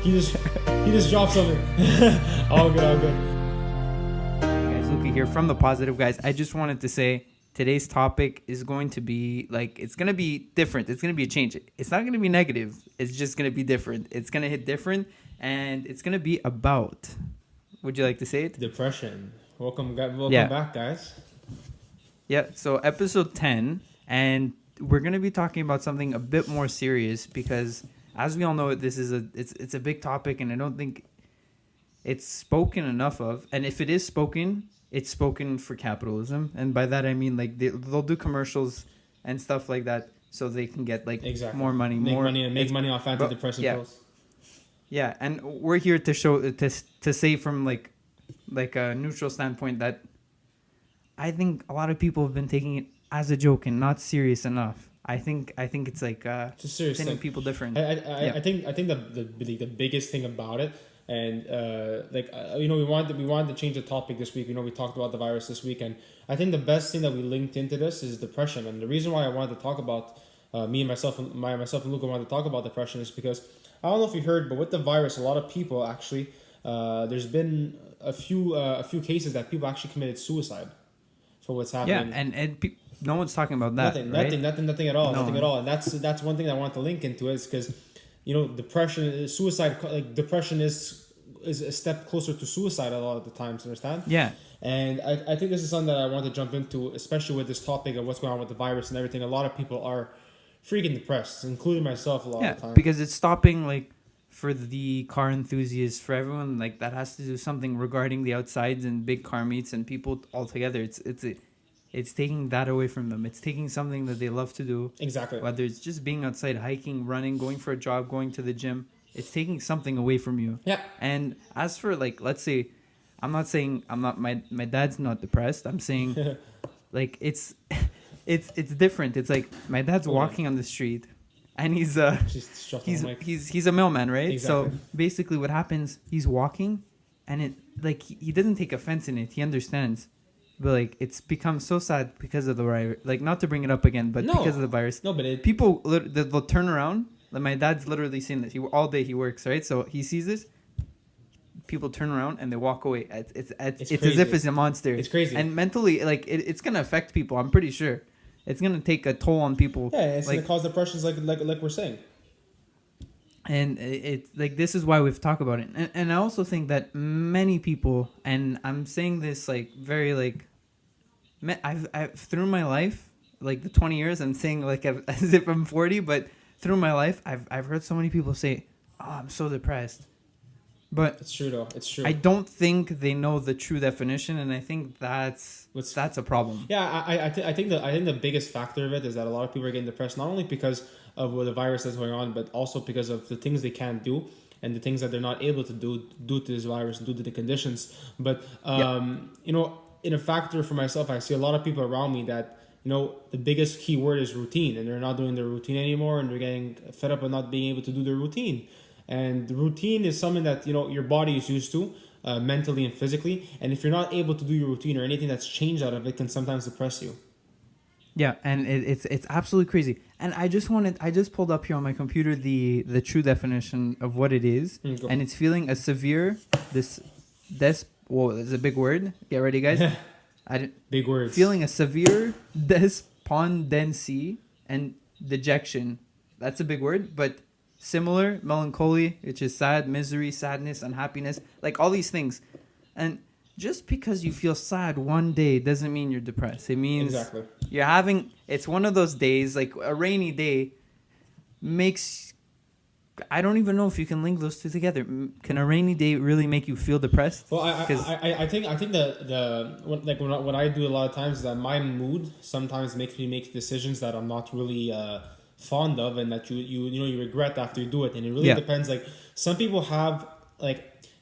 he just dropped something. All good, all good. Hey guys, Luca here from The Positive Guys. I just wanted to say today's topic is going to be it's going to be different. It's going to be a change. It's not going to be negative. It's just going to be different. It's going to hit different, and it's going to be about. Would you like to say it? Depression. Welcome Yeah. back, guys. Yeah. So episode 10, and we're going to be talking about something a bit more serious because, as we all know, this is it's a big topic, and I don't think it's spoken enough of. And if it is spoken, it's spoken for capitalism, and by that I mean they'll do commercials and stuff like that so they can get Exactly. more money, make money off antidepressant pills. Yeah, and we're here to show to say from like a neutral standpoint that I think a lot of people have been taking it as a joke and not serious enough. I think it's It's a serious hitting thing. people different. I think the biggest thing about it, and we wanted to change the topic this week. We talked about the virus this week, and I think the best thing that we linked into this is depression. And the reason why I wanted to talk about myself and Luca wanted to talk about depression is because I don't know if you heard, but with the virus, a lot of people actually there's been a few cases that people actually committed suicide for what's happening. Yeah, and no one's talking about that. Nothing at all. No. Nothing at all. And that's one thing I want to link into is because depression, suicide, depression is a step closer to suicide a lot of the times. Understand? Yeah. And I think this is something that I want to jump into, especially with this topic of what's going on with the virus and everything. A lot of people are freaking depressed, including myself a lot of the time. Because it's stopping for the car enthusiasts, for everyone that has to do something regarding the outsides and big car meets and people altogether. It's taking that away from them. It's taking something that they love to do. Exactly. Whether it's just being outside, hiking, running, going for a jog, going to the gym. It's taking something away from you. Yeah. And as for let's say, I'm not saying my dad's not depressed. I'm saying it's different. It's like my dad's walking on the street and he's a mailman, right? Exactly. So basically what happens, he's walking and he doesn't take offense in it. He understands. But it's become so sad because of the virus. Not to bring it up again, but because of the virus. No, but people they'll turn around. My dad's literally saying this. All day he works, right? So he sees this. People turn around and they walk away. It's as if it's a monster. It's crazy. And mentally, it's gonna affect people. I'm pretty sure. It's gonna take a toll on people. Yeah, it's gonna cause depressions, like we're saying. And this is why we've talked about it. And I also think that many people, and I'm saying this very I've through my life, the 20 years, I'm saying as if I'm 40, but through my life, I've heard so many people say, "Oh, I'm so depressed." But it's true though. It's true. I don't think they know the true definition, and I think that's a problem. Yeah, I think the biggest factor of it is that a lot of people are getting depressed, not only because of the virus that's going on, but also because of the things they can't do and the things that they're not able to do due to this virus, due to the conditions. But in a factor for myself, I see a lot of people around me that the biggest key word is routine, and they're not doing their routine anymore, and they're getting fed up with not being able to do their routine. And the routine is something that your body is used to mentally and physically, and if you're not able to do your routine or anything that's changed out of it, can sometimes depress you. Yeah, and it's absolutely crazy. And I just pulled up here on my computer the true definition of what it is, and it's feeling a severe whoa, that's a big word. Get ready, guys. Big words. Feeling a severe despondency and dejection. That's a big word, but similar melancholy, which is sad, misery, sadness, unhappiness, all these things. And just because you feel sad one day doesn't mean you're depressed. It means you're having, it's one of those days, a rainy day makes, I don't even know if you can link those two together. Can a rainy day really make you feel depressed? Well, I think what I do a lot of times is that my mood sometimes makes me make decisions that I'm not really fond of, and that you regret after you do it. And it really depends. Some people have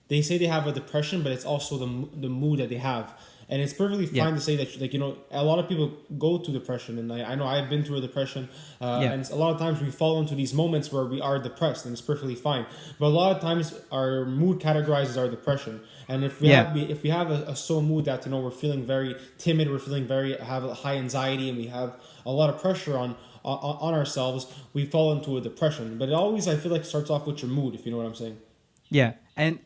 they say they have a depression, but it's also the mood that they have. And it's perfectly fine to say that, a lot of people go to depression. And I know I've been through a depression. And a lot of times we fall into these moments where we are depressed, and it's perfectly fine. But a lot of times our mood categorizes our depression. And if we have a slow mood that, we're feeling very timid, we're feeling have a high anxiety, and we have a lot of pressure on ourselves, we fall into a depression. But it always, I feel like, starts off with your mood, if you know what I'm saying. Yeah, and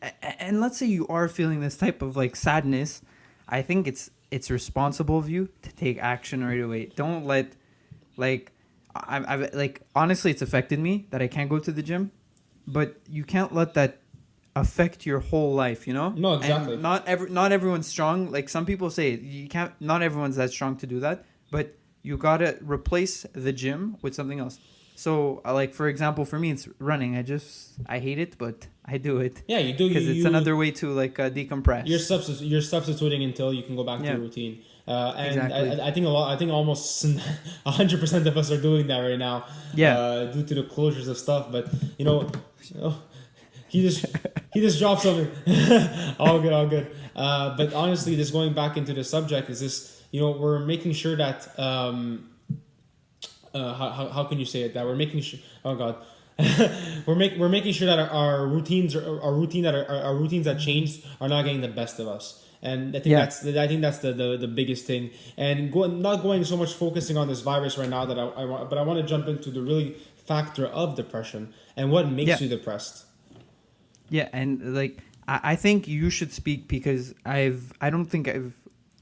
let's say you are feeling this type of like sadness, I think it's responsible of you to take action right away. Don't let like I've like honestly, it's affected me that I can't go to the gym, but you can't let that affect your whole life, you know? No, And exactly. not everyone's strong. Like some people say you can't, not everyone's that strong to do that, but you got to replace the gym with something else. So, like for example, for me it's running. I hate it, but I do it Yeah, you do. because it's You another way to like decompress. you're substituting until you can go back to Yeah, your routine. And exactly. I think a lot. I think almost 100% of us are doing that right now, Yeah. due to the closures of stuff. But you know, oh, he just he just dropped something. All good, all good. But honestly, just going back into the subject is this. You know, we're making sure that how can you say it, that we're making sure, oh god, we're making sure that our routines our routines that changed are not getting the best of us. And Yeah. I think that's the biggest thing. And not going so much focusing on this virus right now, that I want, but I want to jump into the really factor of depression and what Yeah. makes you depressed. Yeah, and like I think you should speak because I don't think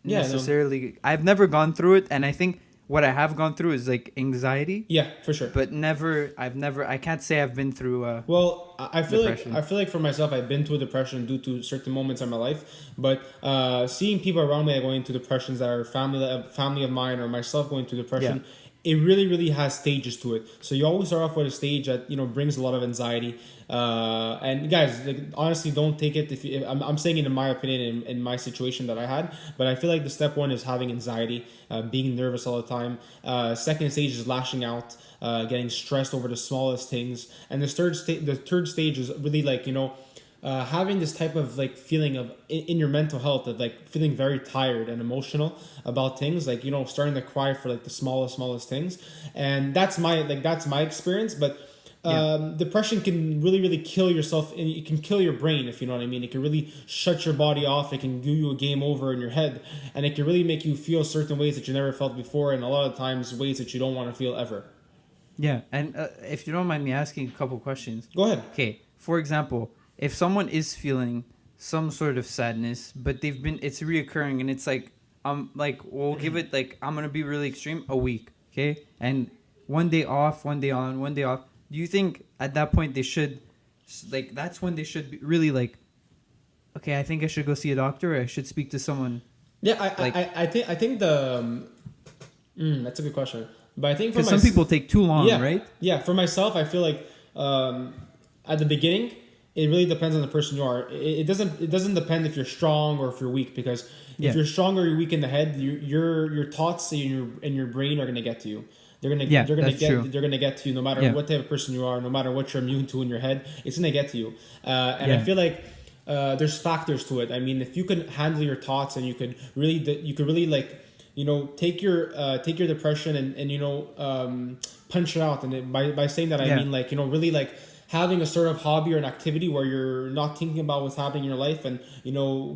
Yeah, no, I've never gone through it, and I think what I have gone through is like anxiety, yeah, for sure. but never I can't say I've been through Well, depression. I feel like for myself, I've been to a depression due to certain moments in my life. But seeing people around me going into depressions that are family of mine, or myself going through Yeah. depression, it really has stages to it. So you always start off with a stage that brings a lot of anxiety. And guys, like, honestly, don't take it if I'm saying it in my opinion, in my situation that I had. But I feel like the step one is having anxiety, being nervous all the time. Second stage is lashing out, getting stressed over the smallest things. And the third stage is really like having this type of like feeling of in your mental health, of like feeling very tired and emotional about things, like starting to cry for like the smallest things. And that's my experience. But Yeah. depression can really kill yourself, and it can kill your brain, if you know what I mean. It can really shut your body off. It can give you a game over in your head, and it can really make you feel certain ways that you never felt before, and a lot of times ways that you don't want to feel ever. Yeah, and if you don't mind me asking a couple questions. Go ahead. Okay, for example, if someone is feeling some sort of sadness, but it's reoccurring, and it's like we'll give it like, I'm gonna be really extreme, a week, okay, and one day off, one day on, one day off. Do you think at that point they should, like, that's when they should be really like, okay, I think I should go see a doctor, or I should speak to someone, Yeah, like, I think the that's a good question. But I think for because some people take too long, yeah, right? yeah, for myself, I feel like at the beginning, it really depends on the person you are. It doesn't depend if you're strong or if you're weak, because Yeah. if you're strong or you're weak in the head, your thoughts and your brain are gonna get to you. Yeah, that's true. They're gonna get to you no matter Yeah. what type of person you are, no matter what you're immune to in your head. It's gonna get to you. And I Yeah. feel like there's factors to it. I mean, if you can handle your thoughts, and you could really like take your depression and punch it out. And by saying that, I Yeah. mean, like, really like having a sort of hobby or an activity where you're not thinking about what's happening in your life, and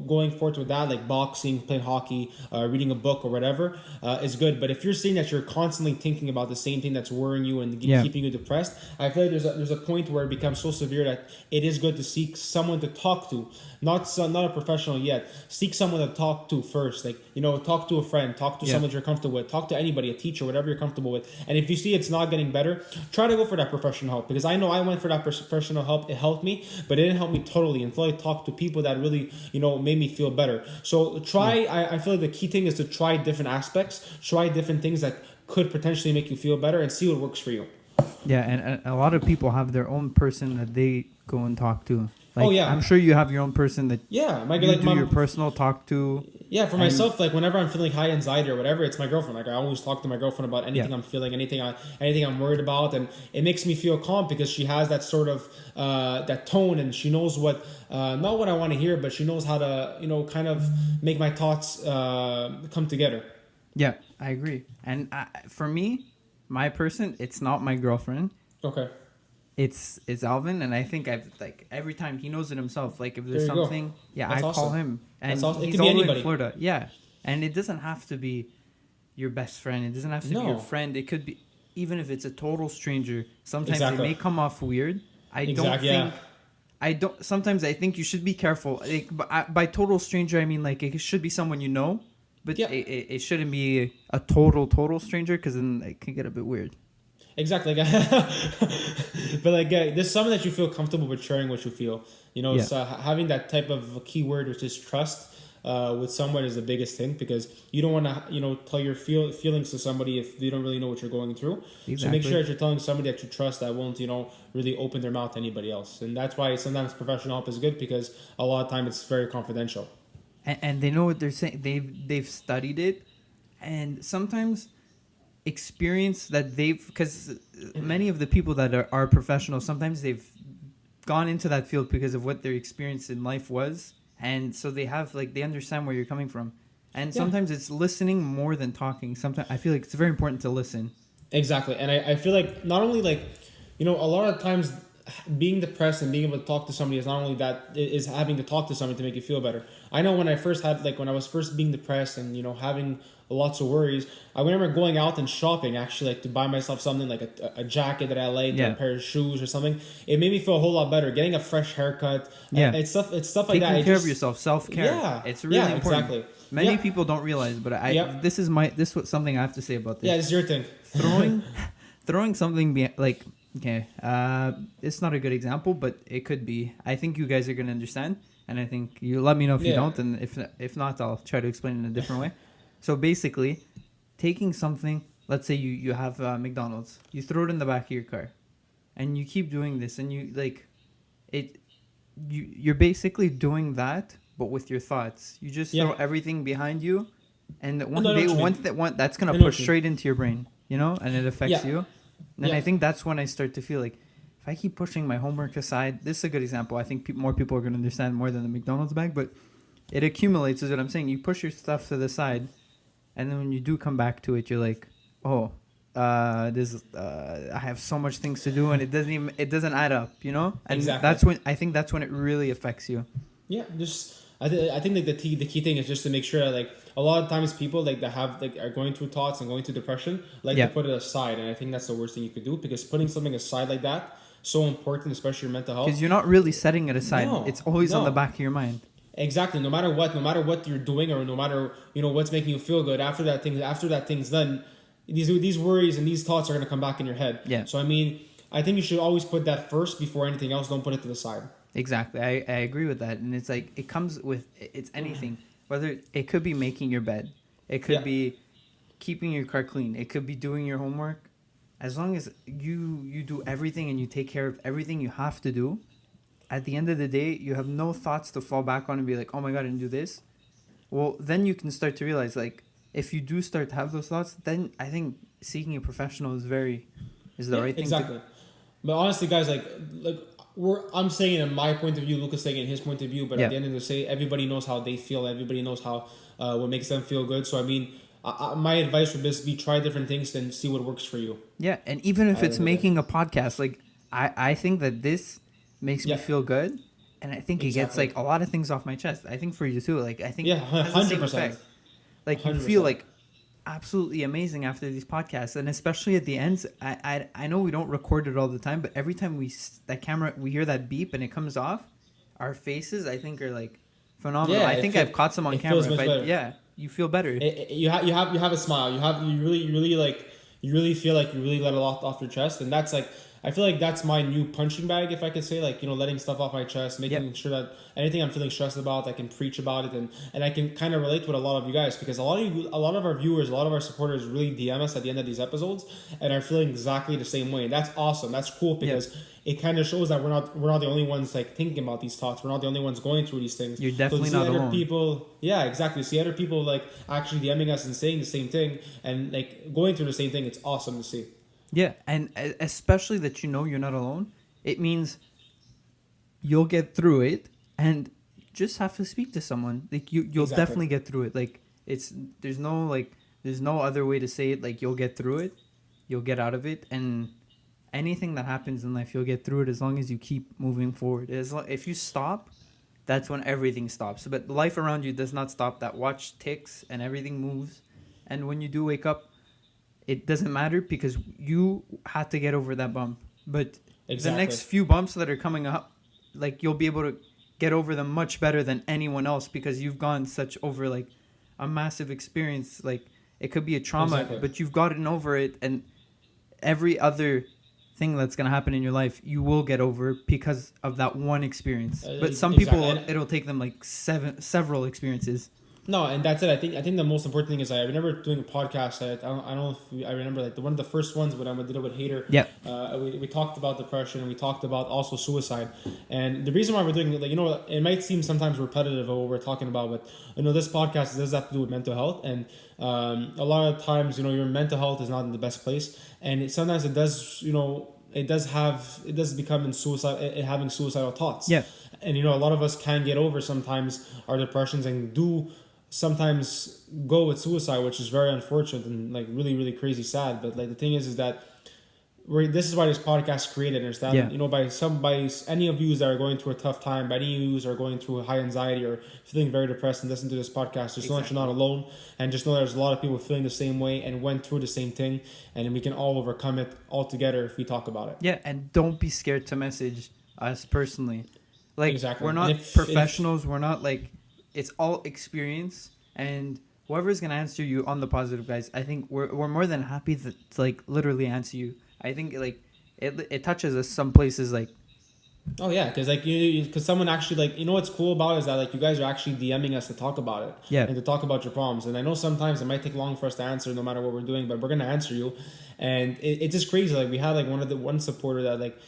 going forth with that, like boxing, playing hockey, reading a book or whatever, is good. But if you're seeing that you're constantly thinking about the same thing that's worrying you and Yeah. keeping you depressed, I feel like there's a point where it becomes so severe that it is good to seek someone to talk to. Not a professional yet. Seek someone to talk to first. Like, talk to a friend, talk to Yeah. someone you're comfortable with, talk to anybody, a teacher, whatever you're comfortable with. And if you see it's not getting better, try to go for that professional help, because I know I went for that professional help. It helped me, but it didn't help me totally until I talked to people that really made me feel better. So try. I feel like the key thing is to try different aspects, try different things that could potentially make you feel better, and see what works for you. Yeah, and a lot of people have their own person that they go and talk to. Like, Oh, yeah. I'm sure you have your own person that Yeah, you do your personal talk to. Yeah, for And- myself, like whenever I'm feeling high anxiety or whatever, it's my girlfriend. Like, I always talk to my girlfriend about anything Yeah. I'm feeling, anything I'm worried about, and it makes me feel calm, because she has that sort of that tone, and she knows what not what I want to hear, but she knows how to kind of make my thoughts come together. Yeah, I agree. And for me, my person, it's not my girlfriend. Okay. It's Alvin, and I think I've like every time he knows it himself. Like if there's There you go. something, yeah, That's I call awesome. him, and That's awesome. It he's could be all the way anybody. in Florida. Yeah, and it doesn't have to be your best friend. It doesn't have to be No. your friend. It could be, even if it's a total stranger. Sometimes Exactly. they may come off weird. I don't Exactly, think yeah. Sometimes I think you should be careful. Like, by total stranger, I mean like it should be someone you know, but Yeah. it shouldn't be a total stranger, because then it can get a bit weird. Exactly. But like, there's someone that you feel comfortable with sharing what you feel. You know, Yeah. so having that type of keyword, which is trust, with someone is the biggest thing, because you don't want to, tell your feelings to somebody if they don't really know what you're going through. So make Exactly. sure that you're telling somebody that you trust, that won't, really open their mouth to anybody else. And that's why sometimes professional help is good, because a lot of time it's very confidential. And they know what they're saying. They've studied it, and sometimes experience that because many of the people that are professionals, sometimes they've gone into that field because of what their experience in life was, and so they have like they understand where you're coming from. And Yeah. sometimes it's listening more than talking. Sometimes I feel like it's very important to listen. Exactly. And I feel like not only like, a lot of times being depressed and being able to talk to somebody is not only that, is having to talk to somebody to make you feel better. I know when I first had, like when I was first being depressed and, having lots of worries, I remember going out and shopping actually, like to buy myself something like a jacket that I liked, or a pair of shoes or something. It made me feel a whole lot better. Getting a fresh haircut. Yeah. It's stuff like that. Taking care of yourself, self-care. Yeah. It's really important. Exactly. Many people don't realize, but this was something I have to say about this. Yeah, it's your thing. Throwing something like, okay, it's not a good example, but it could be. I think you guys are gonna understand, and I think you let me know if you don't, and if not, I'll try to explain it in a different way. So basically, taking something, let's say you have McDonald's, you throw it in the back of your car, and you keep doing this, and you like it. You're basically doing that, but with your thoughts. You just throw everything behind you, and that's gonna push straight into your brain, and it affects you. And I think that's when I start to feel like, if I keep pushing my homework aside, this is a good example. I think more people are gonna understand more than the McDonald's bag, but it accumulates, is what I'm saying. You push your stuff to the side, and then when you do come back to it, you're like, oh, I have so much things to do, and it doesn't add up, And Exactly. that's when it really affects you. Yeah, I think like the key thing is just to make sure that, like, a lot of times people like that have like are going through thoughts and going through depression, like to put it aside, and I think that's the worst thing you could do, because putting something aside like that, so important, especially your mental health. Because you're not really setting it aside. No, it's always on the back of your mind. Exactly. No matter what you're doing, or no matter what's making you feel good, after that thing's done, these worries and these thoughts are gonna come back in your head. Yeah. So I mean, I think you should always put that first before anything else. Don't put it to the side. Exactly. I agree with that. And it's like, it comes with, it's anything. Whether it could be making your bed, it could be keeping your car clean, it could be doing your homework. As long as you do everything and you take care of everything you have to do, at the end of the day, you have no thoughts to fall back on and be like, oh my God, I didn't do this. Well, then you can start to realize, like, if you do start to have those thoughts, then I think seeking a professional is the right thing. Exactly. But honestly, guys, I'm saying it in my point of view, Lucas saying it in his point of view, but at the end of the day, everybody knows how they feel. Everybody knows how what makes them feel good. So I mean, my advice would just be try different things and see what works for you. Yeah, and even if it's making a podcast, like I think that this makes me feel good, and I think it gets like a lot of things off my chest. I think for you too. Like I think 100%. Like 100%. You feel like absolutely amazing after these podcasts, and especially at the ends. I know we don't record it all the time, but every time we hear that beep and it comes off, our faces I think are like phenomenal. I think I've caught some on camera. You feel better. You have a smile. You really feel like you really let a lot off your chest, and that's like, I feel like that's my new punching bag, if I could say, like, letting stuff off my chest, making sure that anything I'm feeling stressed about, I can preach about it, and I can kind of relate with a lot of you guys, because a lot of our viewers, a lot of our supporters really DM us at the end of these episodes and are feeling exactly the same way. And that's awesome. That's cool, because it kind of shows that we're not the only ones like thinking about these thoughts. We're not the only ones going through these things. You're definitely not alone. People, exactly. See other people like actually DMing us and saying the same thing and like going through the same thing. It's awesome to see. Yeah, and especially that you're not alone. It means you'll get through it, and you just have to speak to someone. Like you'll definitely get through it. Like there's no other way to say it. Like you'll get through it, you'll get out of it, and anything that happens in life, you'll get through it as long as you keep moving forward. If you stop, that's when everything stops. But life around you does not stop. That watch ticks and everything moves, and when you do wake up, it doesn't matter because you had to get over that bump. But the next few bumps that are coming up, like you'll be able to get over them much better than anyone else because you've gone such over like a massive experience. Like it could be a trauma, Exactly. but you've gotten over it, and every other thing that's gonna happen in your life, you will get over because of that one experience. But some Exactly. people, And- it'll take them like several experiences. No, and that's it. I think the most important thing is I remember doing a podcast. I don't know if I remember like one of the first ones when I did it with Hater. Yeah. We talked about depression and we talked about also suicide. And the reason why we're doing it, like it might seem sometimes repetitive of what we're talking about, but this podcast does have to do with mental health, and a lot of times your mental health is not in the best place, and sometimes it does it does become in having suicidal thoughts. Yeah. And a lot of us can get over sometimes our depressions and do sometimes go with suicide, which is very unfortunate and like really, really crazy sad. But like the thing is that this is why this podcast created. Understand? Yeah. By any of you that are going through a tough time, by any of you that are going through high anxiety or feeling very depressed and listen to this podcast, just know that you're not alone, and just know there's a lot of people feeling the same way and went through the same thing, and we can all overcome it all together if we talk about it. Yeah, and don't be scared to message us personally. Like Exactly. we're not professionals. We're not like, it's all experience, and whoever's gonna answer you on the positive, guys, I think we're more than happy to like literally answer you. I think like it touches us some places like. Oh yeah, because like because someone actually like what's cool about it is that like you guys are actually DMing us to talk about it, Yeah, and to talk about your problems. And I know sometimes it might take long for us to answer, no matter what we're doing, but we're gonna answer you. And it's just crazy. Like we had like one supporter that like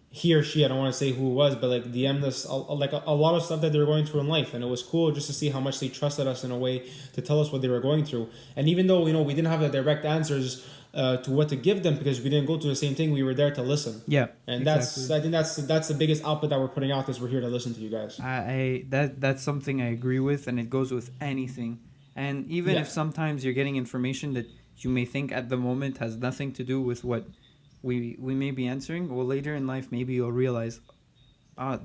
he or she, I don't want to say who it was, but like DM'd us like a lot of stuff that they were going through in life, and it was cool just to see how much they trusted us in a way to tell us what they were going through. And even though we didn't have the direct answers to what to give them because we didn't go through the same thing, we were there to listen. Yeah, and exactly. I think that's the biggest output that we're putting out, is we're here to listen to you guys. That's something I agree with, and it goes with anything. And even if sometimes you're getting information that you may think at the moment has nothing to do with what we may be answering, well, later in life maybe you'll realize, I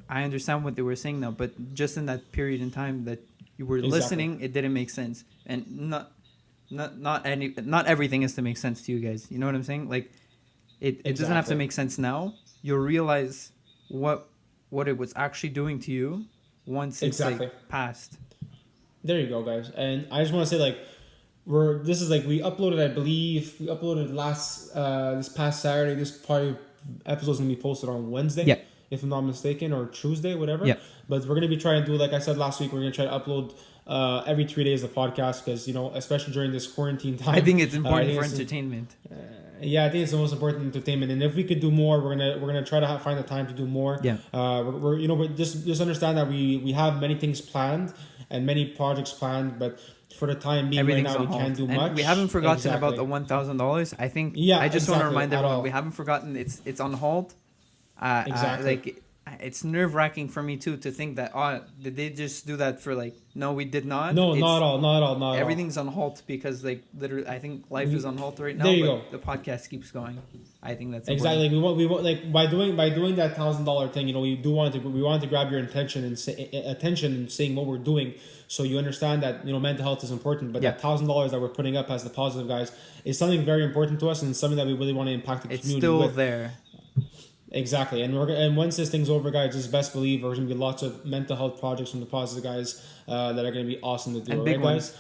understand what they were saying now, but just in that period in time that you were listening, it didn't make sense. And not everything has to make sense to you guys. You know what I'm saying? Like it doesn't have to make sense now. You'll realize what it was actually doing to you once it's like past. There you go, guys. And I just want to say, like, we uploaded, I believe we uploaded this past Saturday. This probably episode is gonna be posted on Wednesday, if I'm not mistaken, or Tuesday, whatever. Yeah. But we're gonna be trying to do, like I said last week, we're gonna try to upload every 3 days of podcast, because especially during this quarantine time, I think it's important for entertainment. Yeah, I think it's the most important entertainment, and if we could do more, we're gonna try to find the time to do more. Yeah. We're just understand that we have many things planned and many projects planned, but for the time being, right now, we can't do much. And we haven't forgotten about the $1,000. I think. I just want to remind everyone, we haven't forgotten. It's on hold. It's nerve-wracking for me too to think that did they just do that for like, no, we did not. No, not at all. Everything's on halt because like literally I think life is on halt right now. There you go. The podcast keeps going. I think that's exactly important. We want like by doing that $1,000 thing, we wanted to grab your attention and saying what we're doing, so you understand that mental health is important. But that $1,000 that we're putting up as the positive guys is something very important to us, and something that we really want to impact the community. It's still with. there. Exactly, and once this thing's over, guys, just best believe there's gonna be lots of mental health projects from the positive guys that are gonna be awesome to do. And big guys.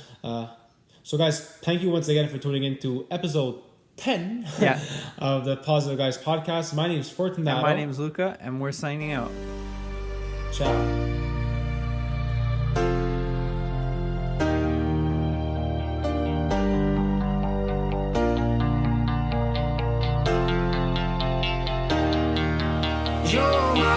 So guys, thank you once again for tuning in to episode 10 of the Positive Guys podcast. My name is Fortunato. And my name is Luca, and we're signing out. Ciao. You're my